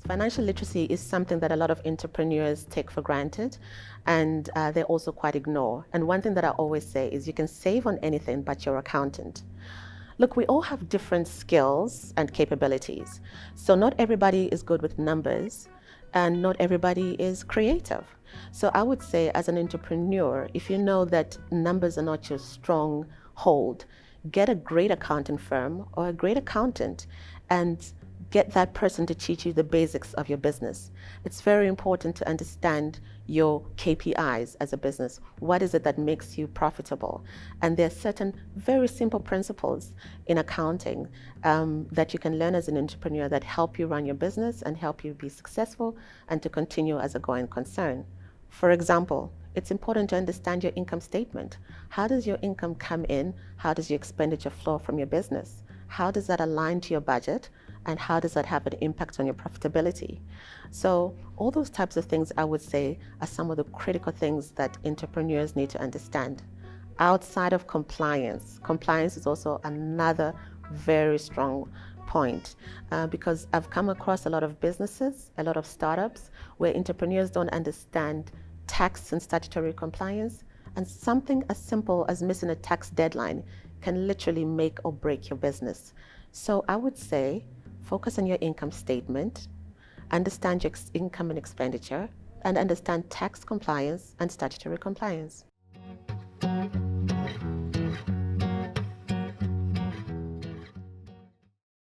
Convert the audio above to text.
Financial literacy is something that a lot of entrepreneurs take for granted, and they also quite ignore. And one thing that I always say is you can save on anything but your accountant. Look, we all have different skills and capabilities. So not everybody is good with numbers and not everybody is creative. So I would say as an entrepreneur, if you know that numbers are not your strong hold, get a great accounting firm or a great accountant and get that person to teach you the basics of your business. It's very important to understand your KPIs as a business. What is it that makes you profitable? And there are certain very simple principles in accounting that you can learn as an entrepreneur that help you run your business and help you be successful and to continue as a going concern. For example, it's important to understand your income statement. How does your income come in? How does your expenditure flow from your business? How does that align to your budget? And how does that have an impact on your profitability? So all those types of things I would say are some of the critical things that entrepreneurs need to understand. Outside of compliance, compliance is also another very strong point because I've come across a lot of businesses, a lot of startups where entrepreneurs don't understand tax and statutory compliance, and something as simple as missing a tax deadline can literally make or break your business. So I would say focus on your income statement, understand your income and expenditure, and understand tax compliance and statutory compliance.